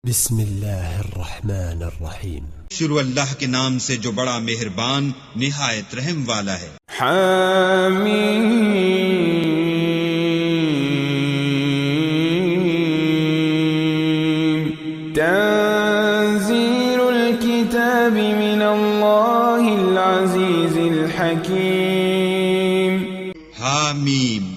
بسم اللہ الرحمن الرحیم، شروع اللہ کے نام سے جو بڑا مہربان نہایت رحم والا ہے۔ حامیم تنزیل الکتاب من اللہ العزیز الحکیم۔ حامیم،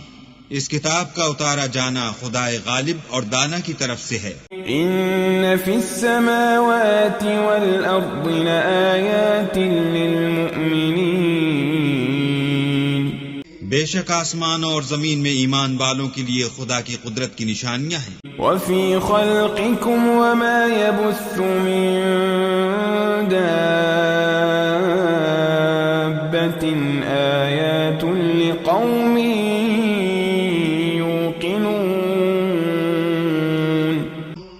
اس کتاب کا اتارا جانا خدائے غالب اور دانا کی طرف سے ہے۔ ان فی السماوات والارض لآیات للمؤمنین۔ بے شک آسمانوں اور زمین میں ایمان والوں کے لیے خدا کی قدرت کی نشانیاں ہیں۔ وفی خلقکم وما یبث من دابۃ آیات لقوم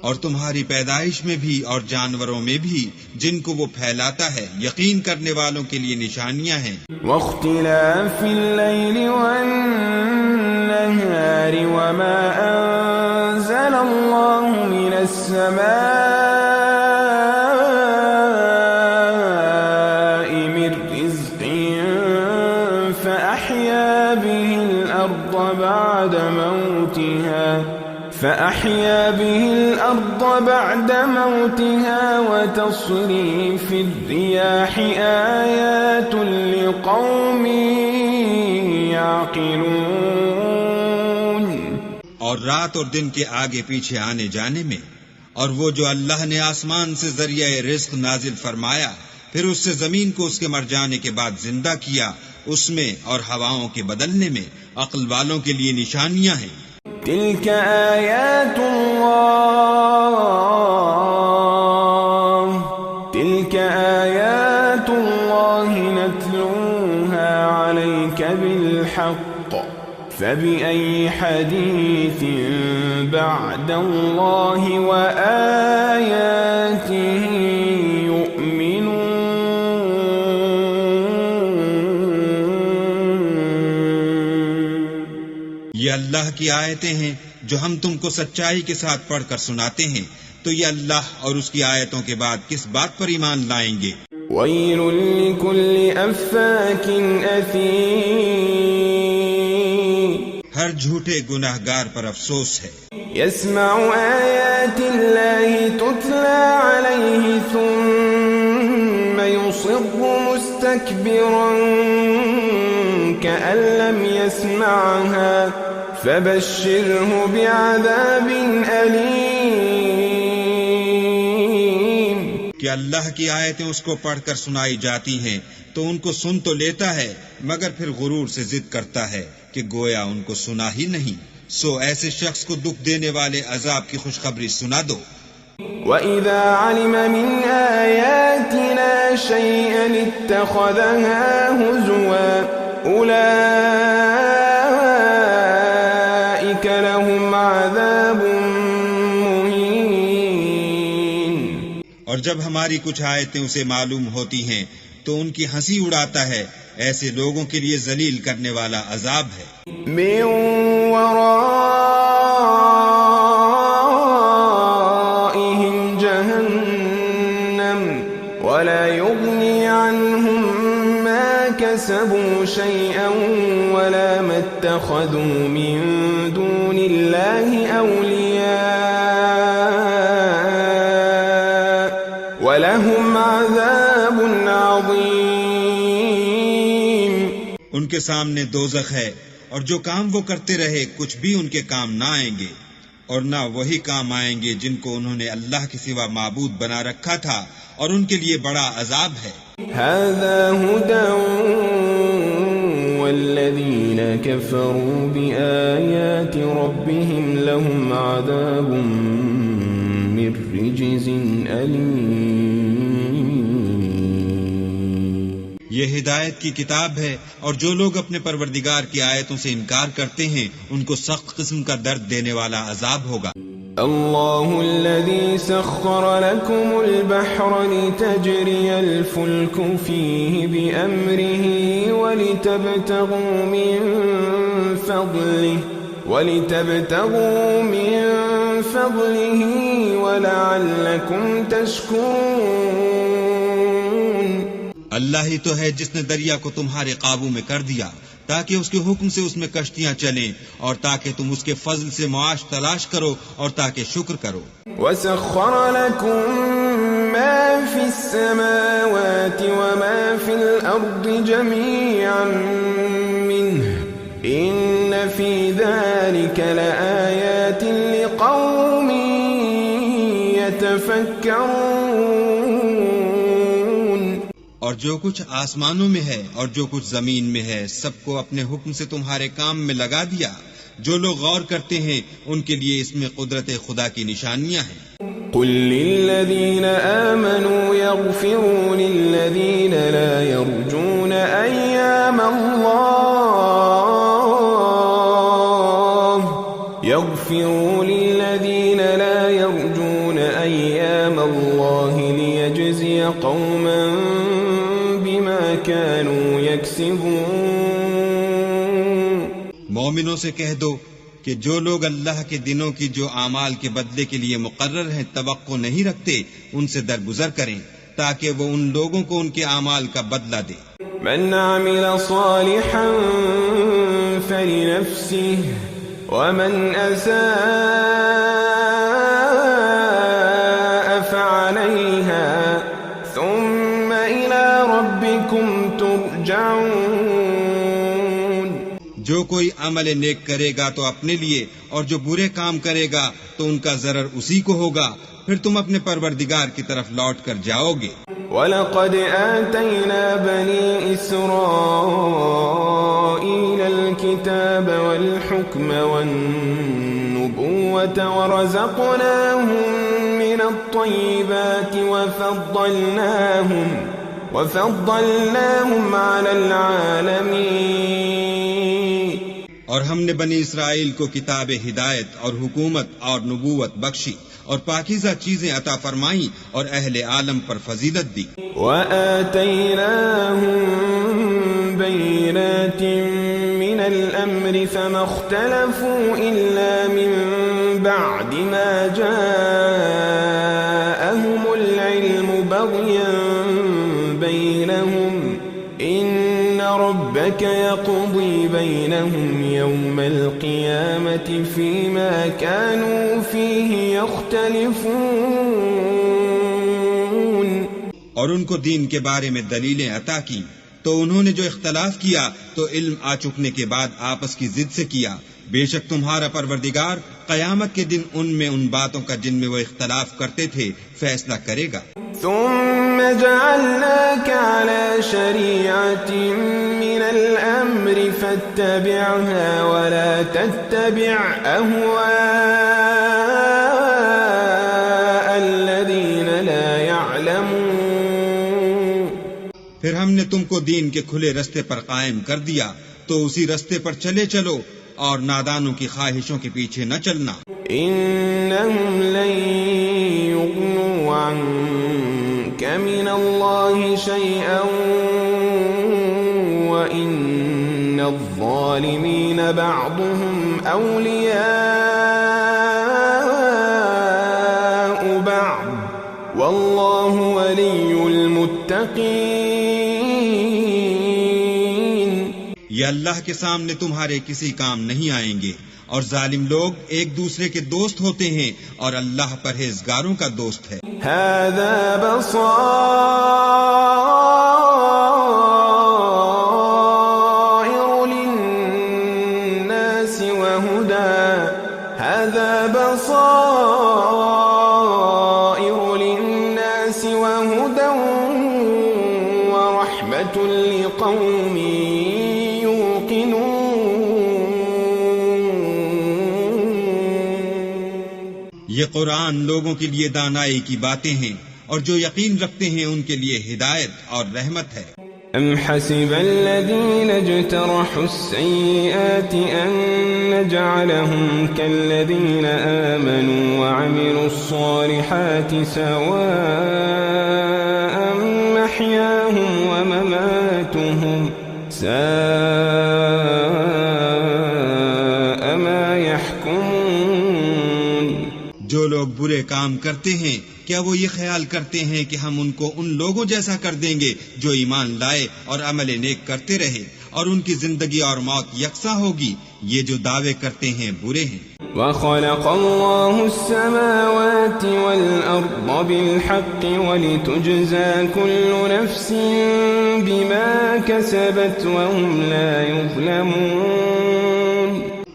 اور تمہاری پیدائش میں بھی اور جانوروں میں بھی جن کو وہ پھیلاتا ہے یقین کرنے والوں کے لیے نشانیاں ہیں۔ واختلاف اللیل والنہار وما انزل اللہ من السماء من رزق فأحیا به الأرض بعد موتها وتصريف الرياح آيات لقوم يعقلون۔ اور رات اور دن کے آگے پیچھے آنے جانے میں، اور وہ جو اللہ نے آسمان سے ذریعہ رزق نازل فرمایا پھر اس سے زمین کو اس کے مر جانے کے بعد زندہ کیا، اس میں اور ہواؤں کے بدلنے میں عقل والوں کے لیے نشانیاں ہیں۔ تلك آیات اللہ نتلوها علیک بالحق فبأي حدیث بعد اللہ وآیاته یہ اللہ کی آیتیں ہیں جو ہم تم کو سچائی کے ساتھ پڑھ کر سناتے ہیں، تو یہ اللہ اور اس کی آیتوں کے بعد کس بات پر ایمان لائیں گے؟ وَيْلٌ لِكُلِّ أَفَّاكٍ أَثِيمٍ، ہر جھوٹے گناہگار پر افسوس ہے۔ يَسْمَعُ آيَاتِ اللَّهِ تُتْلَى عَلَيْهِ ثُمَّ يُصِرُّ مُسْتَكْبِرًا كَأَن لَّمْ يَسْمَعْهَا فَبَشِّرْهُ بِعَذَابٍ أَلِيمٍ۔ کہ اللہ کی آیتیں اس کو پڑھ کر سنائی جاتی ہیں تو ان کو سن تو لیتا ہے مگر پھر غرور سے ضد کرتا ہے کہ گویا ان کو سنا ہی نہیں، سو ایسے شخص کو دکھ دینے والے عذاب کی خوشخبری سنا دو۔ وَإِذَا عَلِمَ مِنْ آيَاتِنَا شَيْئًا اتَّخَذَهَا هُزُوًا أُولَئِكَ لَهُمْ عَذَابٌ مُهِينٌ۔ اور جب ہماری کچھ آیتیں اسے معلوم ہوتی ہیں تو ان کی ہنسی اڑاتا ہے، ایسے لوگوں کے لیے ذلیل کرنے والا عذاب ہے۔ مِّن وَرَائِهِمْ جَهَنَّمُ وَلَا يُغْنِي عَنْهُمْ مَا كَسَبُوا شَيْئًا وَلَا مَا اتَّخَذُوا مِن دُونِ اللَّهِ أَوْلِيَاءَ وَلَهُمْ عَذَابٌ عَظِيمٌ۔ ان کے سامنے دوزخ ہے، اور جو کام وہ کرتے رہے کچھ بھی ان کے کام نہ آئیں گے، اور نہ وہی کام آئیں گے جن کو انہوں نے اللہ کے سوا معبود بنا رکھا تھا، اور ان کے لیے بڑا عذاب ہے۔ هذا هدى والذين كفروا بآيات ربهم لهم عذاب من رجز أليم۔ یہ ہدایت کی کتاب ہے، اور جو لوگ اپنے پروردگار کی آیتوں سے انکار کرتے ہیں ان کو سخت قسم کا درد دینے والا عذاب ہوگا۔ اللہ الذي سخر لكم البحر لتجري الفلك فيه بأمره ولتبتغوا من فضله ولعلكم تشكرون. اللہ ہی تو ہے جس نے دریا کو تمہارے قابو میں کر دیا تاکہ اس کے حکم سے اس میں کشتیاں چلیں اور تاکہ تم اس کے فضل سے معاش تلاش کرو اور تاکہ شکر کرو. وسخر لكم ما في السماوات وما في الأرض جميعا منه إن في ذلك لآيات لقوم يتفكرون. اور جو کچھ آسمانوں میں ہے اور جو کچھ زمین میں ہے سب کو اپنے حکم سے تمہارے کام میں لگا دیا. جو لوگ غور کرتے ہیں ان کے لیے اس میں قدرت خدا کی نشانیاں ہیں. قل للذين آمنوا يغفروا للذين لا يرجون أيام الله يغفروا للذين لا يرجون أيام الله ليجزي قوما بما كانوا يكسبون. مومنوں سے کہہ دو کہ جو لوگ اللہ کے دنوں کی جو اعمال کے بدلے کے لیے مقرر ہیں توقع نہیں رکھتے ان سے درگزر کریں تاکہ وہ ان لوگوں کو ان کے اعمال کا بدلہ دے. من عمل صالحا فلنفسه ومن أساء فعليها ثم إلى ربكم ترجعون. جو کوئی عمل نیک کرے گا تو اپنے لیے اور جو برے کام کرے گا تو ان کا ضرر اسی کو ہوگا پھر تم اپنے پروردگار کی طرف لوٹ کر جاؤ گے. وَلَقَدْ آتَيْنَا بَنِي إِسْرَائِيلَ الْكِتَابَ وَالْحُكْمَ وَالنُّبُوَّةَ وَرَزَقْنَاهُمْ مِنَ الطَّيِّبَاتِ وَفَضَّلْنَاهُمْ عَلَى الْعَالَمِينَ. اور ہم نے بنی اسرائیل کو کتاب ہدایت اور حکومت اور نبوت بخشی اور پاکیزہ چیزیں عطا فرمائیں اور اہل عالم پر فضیلت دی. وَآتَيْنَاهُمْ بَيِّنَاتٍ مِّنَ الْأَمْرِ فَمَا اخْتَلَفُوا إِلَّا مِن بَعْدِ مَا جَاءَهُمُ الْعِلْمُ بَغْيًا بَيْنَهُمْ إِنَّ رَبَّكَ يَقْضِي بَيْنَهُمْ يَوْمَ الْقِيَامَةِ فِيمَا كَانُوا فِيهِ يَخْتَلِفُونَ. اور ان کو دین کے بارے میں دلیلیں عطا کی تو انہوں نے جو اختلاف کیا تو علم آ چکنے کے بعد آپس کی ضد سے کیا. بے شک تمہارا پروردگار قیامت کے دن ان میں ان باتوں کا جن میں وہ اختلاف کرتے تھے فیصلہ کرے گا. ثم جعلناك على شريعة من الأمر فاتبعها ولا تتبع أهواء الذين لا يعلمون. پھر ہم نے تم کو دین کے کھلے رستے پر قائم کر دیا تو اسی رستے پر چلے چلو اور نادانوں کی خواہشوں کے پیچھے نہ چلنا. إنهم لن يغنوا عنك من الله شيئا وإن الظالمين بعضهم أولياء بعض والله ولي المتقين. یہ اللہ کے سامنے تمہارے کسی کام نہیں آئیں گے اور ظالم لوگ ایک دوسرے کے دوست ہوتے ہیں اور اللہ پرہیزگاروں کا دوست ہے. هذا بصائر للناس وهدى ورحمة لقوم یہ قرآن لوگوں کے لیے دانائی کی باتیں ہیں اور جو یقین رکھتے ہیں ان کے لیے ہدایت اور رحمت ہے. ام حسب الذين اجترحوا السيئات ان نجعلهم كالذين آمنوا وعملوا الصالحات سواء محياهم ومماتهم ساء ما يحكمون. کام کرتے ہیں کیا وہ یہ خیال کرتے ہیں کہ ہم ان کو ان لوگوں جیسا کر دیں گے جو ایمان لائے اور عمل نیک کرتے رہے اور ان کی زندگی اور موت یکساں ہوگی؟ یہ جو دعوے کرتے ہیں برے ہیں۔ وَخَلَقَ اللَّهُ السَّمَاوَاتِ وَالْأَرْضَ بِالْحَقِّ وَلِتُجْزَى كُلُّ نَفْسٍ بِمَا كَسَبَتْ وَهُمْ لَا يُظْلَمُونَ۔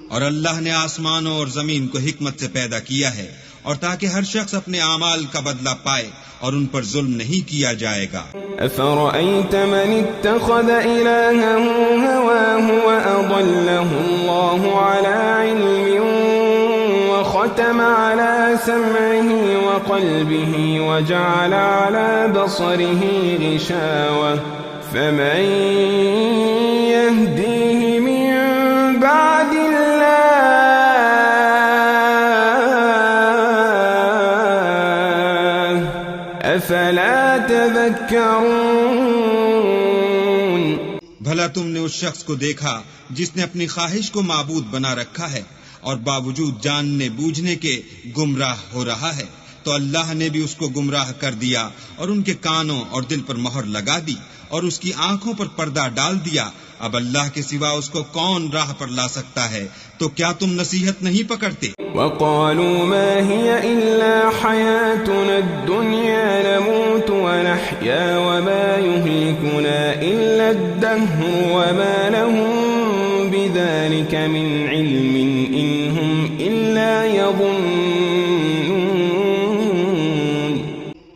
اور اللہ نے آسمانوں اور زمین کو حکمت سے پیدا کیا ہے اور تاکہ ہر شخص اپنے اعمال کا بدلہ پائے اور ان پر ظلم نہیں کیا جائے گا۔ أَفَرَأَيْتَ مَنِ اتَّخَذَ إِلَٰهَهُ هَوَاهُ وَأَضَلَّهُ اللَّهُ عَلَىٰ عِلْمٍ وَخَتَمَ عَلَىٰ سَمْعِهِ وَقَلْبِهِ وَجَعَلَ عَلَىٰ بَصَرِهِ غِشَاوَةً فَمَن يَهْدِيهِ مِن بَعْدِ اللَّهِ أَفَلَا تَذَكَّرُونَ۔ بھلا تم نے اس شخص کو دیکھا جس نے اپنی خواہش کو معبود بنا رکھا ہے اور باوجود جاننے بوجھنے کے گمراہ ہو رہا ہے؟ تو اللہ نے بھی اس کو گمراہ کر دیا اور ان کے کانوں اور دل پر مہر لگا دی اور اس کی آنکھوں پر پردہ ڈال دیا۔ اب اللہ کے سوا اس کو کون راہ پر لا سکتا ہے؟ تو کیا تم نصیحت نہیں پکڑتے؟ وَقَالُوا مَا هِيَ إِلَّا حَيَاتُنَا الدُّنْيَا نَمُوتُ وَنَحْيَا وَمَا يُهْلِكُنَا إِلَّا الدَّهْرُ وَمَا لَهُم بِذَلِكَ مِنْ عِلْمٍ إِنْ هُمْ إِلَّا يَظُنُّونَ۔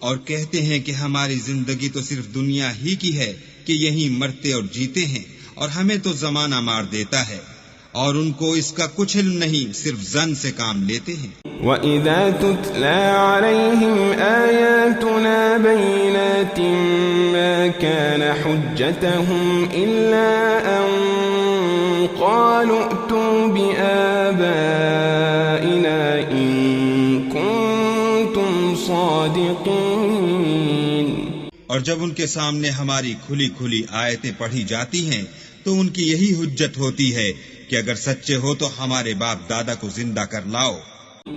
اور کہتے ہیں کہ ہماری زندگی تو صرف دنیا ہی کی ہے کہ یہیں مرتے اور جیتے ہیں اور ہمیں تو زمانہ مار دیتا ہے، اور ان کو اس کا کچھ علم نہیں، صرف ظن سے کام لیتے ہیں۔ وَإِذَا تُتْلَى عَلَيْهِمْ آيَاتُنَا بَيِّنَاتٍ مَا كَانَ حُجَّتَهُمْ إِلَّا أَن قَالُوا ائْتُوا بِآبَائِنَا إِن كُنتُمْ صَادِقِينَ۔ اور جب ان کے سامنے ہماری کھلی کھلی آیتیں پڑھی جاتی ہیں تو ان کی یہی حجت ہوتی ہے کہ اگر سچے ہو تو ہمارے باپ دادا کو زندہ کر لاؤ۔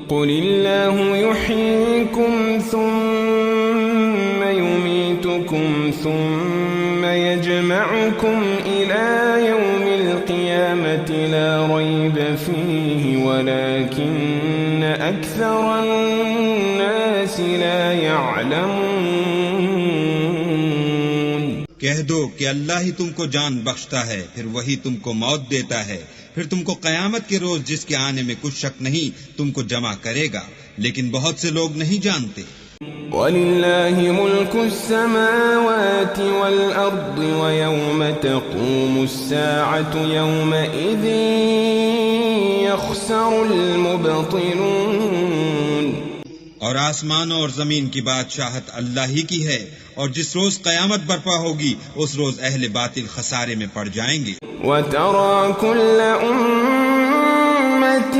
قُلِ اللَّهُ يُحْيِيكُمْ ثُمَّ يُمِيتُكُمْ ثُمَّ يَجْمَعُكُمْ إِلَى يَوْمِ الْقِيَامَةِ لَا رَيْبَ فِيهِ وَلَكِنَّ أَكْثَرَ النَّاسِ لَا يَعْلَمُونَ۔ کہہ دو کہ اللہ ہی تم کو جان بخشتا ہے، پھر وہی تم کو موت دیتا ہے، پھر تم کو قیامت کے روز جس کے آنے میں کچھ شک نہیں تم کو جمع کرے گا، لیکن بہت سے لوگ نہیں جانتے۔ وَلِلَّهِ مُلْكُ السَّمَاوَاتِ وَالْأَرْضِ وَيَوْمَ تَقُومُ السَّاعَةُ يَوْمَئِذٍ يَخْسَرُ الْمُبْطِلُونَ۔ اور آسمانوں اور زمین کی بادشاہت اللہ ہی کی ہے، اور جس روز قیامت برپا ہوگی اس روز اہل باطل خسارے میں پڑ جائیں گے۔ وَتَرَى كُلَّ أُمَّةٍ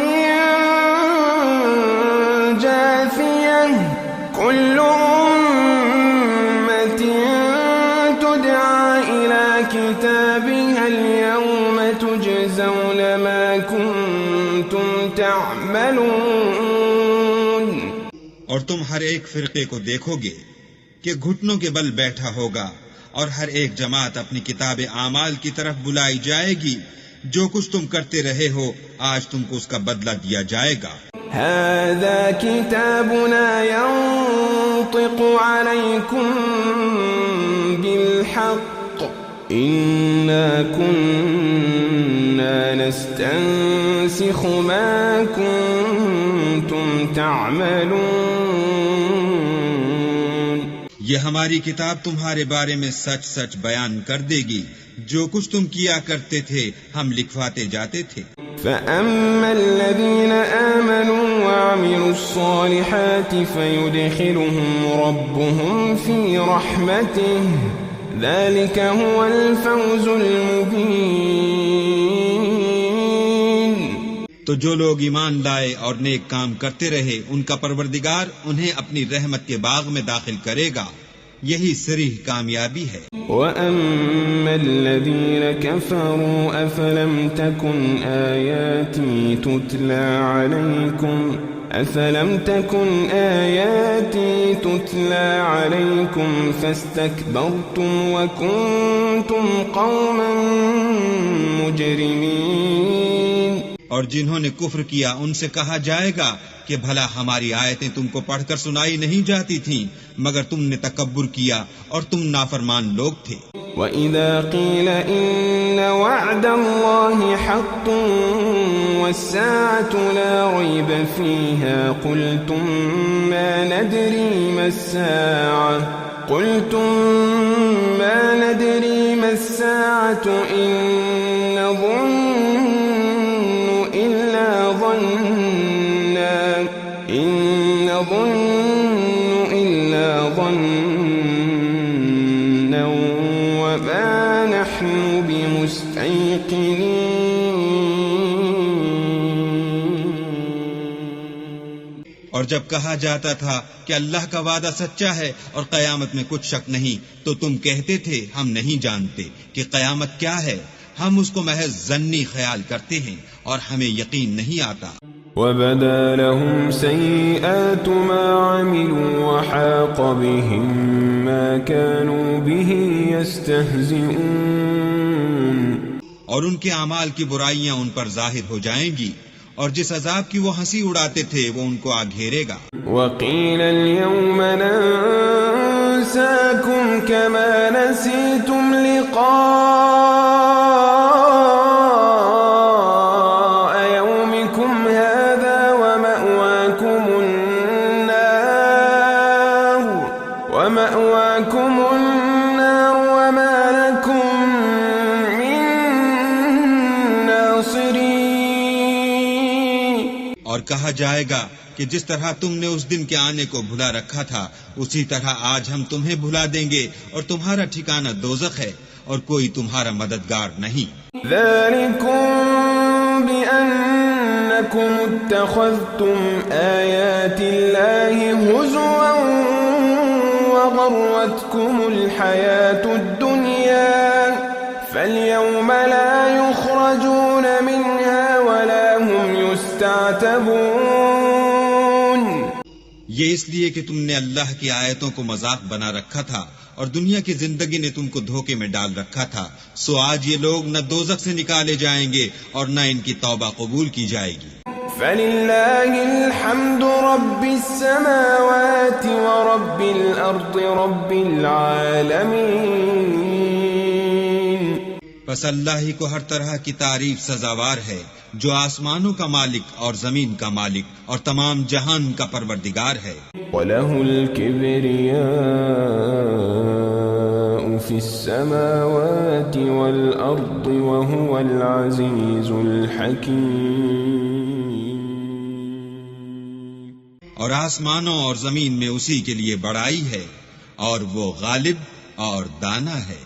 جَاثِيَةً كُلُّ أُمَّةٍ تُدْعَى إِلَى كِتَابِهَا الْيَوْمَ تُجْزَوْنَ مَا كُنتُمْ تَعْمَلُونَ۔ اور تم ہر ایک فرقے کو دیکھو گے کہ گھٹنوں کے بل بیٹھا ہوگا، اور ہر ایک جماعت اپنی کتاب اعمال کی طرف بلائی جائے گی، جو کچھ تم کرتے رہے ہو آج تم کو اس کا بدلہ دیا جائے گا۔ هَذَا كِتَابُنَا يَنطِقُ عَلَيْكُمْ بِالْحَقِّ إِنَّا كُنَّا نَسْتَنسِخُ مَا كُنتُمْ تَعْمَلُونَ۔ یہ ہماری کتاب تمہارے بارے میں سچ سچ بیان کر دے گی، جو کچھ تم کیا کرتے تھے ہم لکھواتے جاتے تھے۔ فَأَمَّا الَّذِينَ آمَنُوا وَعَمِلُوا الصَّالِحَاتِ فَيُدْخِلُهُمْ رَبُّهُمْ فِي رَحْمَتِهِ ذَلِكَ هُوَ الْفَوْزُ الْمُبِينُ۔ تو جو لوگ ایمان لائے اور نیک کام کرتے رہے ان کا پروردگار انہیں اپنی رحمت کے باغ میں داخل کرے گا، یہی صریح کامیابی ہے۔ وَأَمَّا الَّذِينَ كَفَرُوا أَفَلَمْ تَكُنْ آيَاتِي تُتْلَى عَلَيْكُمْ أفلم تكن آياتي تتلى عليكم فاستكبرتم وكنتم قوما مجرمين. اور جنہوں نے کفر کیا ان سے کہا جائے گا کہ بھلا ہماری آیتیں تم کو پڑھ کر سنائی نہیں جاتی تھیں مگر تم نے تکبر کیا اور تم نافرمان لوگ تھے. وَإِذَا قِيلَ إِنَّ وَعْدَ اللَّهِ حَقٌّ وَالسَّاعَةُ لَا رَيْبَ فِيهَا قُلْتُم مَّا نَدْرِي مَا السَّاعَةُ إِن نَّظُنُّ إِلَّا ظَنًّا وَمَا نَحْنُ بِمُسْتَيْقِنِينَ. اور جب کہا جاتا تھا کہ اللہ کا وعدہ سچا ہے اور قیامت میں کچھ شک نہیں تو تم کہتے تھے ہم نہیں جانتے کہ قیامت کیا ہے، ہم اس کو محض ظنی خیال کرتے ہیں اور ہمیں یقین نہیں آتا. وَبَدَا لَهُمْ سَيِّئَاتُ مَا عَمِلُوا وَحَاقَ بِهِم مَّا كَانُوا بِهِ يَسْتَهْزِئُونَ. اور ان کے اعمال کی برائیاں ان پر ظاہر ہو جائیں گی اور جس عذاب کی وہ ہنسی اڑاتے تھے وہ ان کو آ گھیرے گا. وَقِيلَ الْيَوْمَ نَنسَاكُمْ كَمَا نَسِيتُمْ لِقَاءَ يَوْمِكُمْ هَذَا وَمَأْوَاكُمُ النَّارُ وَمَا لَكُمْ مِن نَاصِرِينَ. اور کہا جائے گا کہ جس طرح تم نے اس دن کے آنے کو بھلا رکھا تھا اسی طرح آج ہم تمہیں بھلا دیں گے اور تمہارا ٹھکانہ دوزخ ہے اور کوئی تمہارا مددگار نہیں. ذَلِكُمْ بِأَنَّكُمُ اتَّخَذْتُمْ آيَاتِ اللَّهِ هُزُوًا وَغَرَّتْكُمُ الْحَيَاةُ الدُّنْيَا فَالْيَوْمَ لَا يُخْرَجُونَ مِنْهَا وَلَا هُمْ يُسْتَعْتَبُونَ. یہ اس لیے کہ تم نے اللہ کی آیتوں کو مذاق بنا رکھا تھا اور دنیا کی زندگی نے تم کو دھوکے میں ڈال رکھا تھا، سو آج یہ لوگ نہ دوزخ سے نکالے جائیں گے اور نہ ان کی توبہ قبول کی جائے گی. فَلِلَّهِ الْحَمْدُ رَبِّ السَّمَاوَاتِ وَرَبِّ الْأَرْضِ رَبِّ الْعَالَمِينَ. بس اللہ ہی کو ہر طرح کی تعریف سزاوار ہے جو آسمانوں کا مالک اور زمین کا مالک اور تمام جہان کا پروردگار ہے. وَلَهُ الْكِبْرِيَاءُ فِي السَّمَاوَاتِ وَالْأَرْضِ وَهُوَ الْعَزِيزُ الْحَكِيمُ. اور آسمانوں اور زمین میں اسی کے لیے بڑائی ہے اور وہ غالب اور دانا ہے.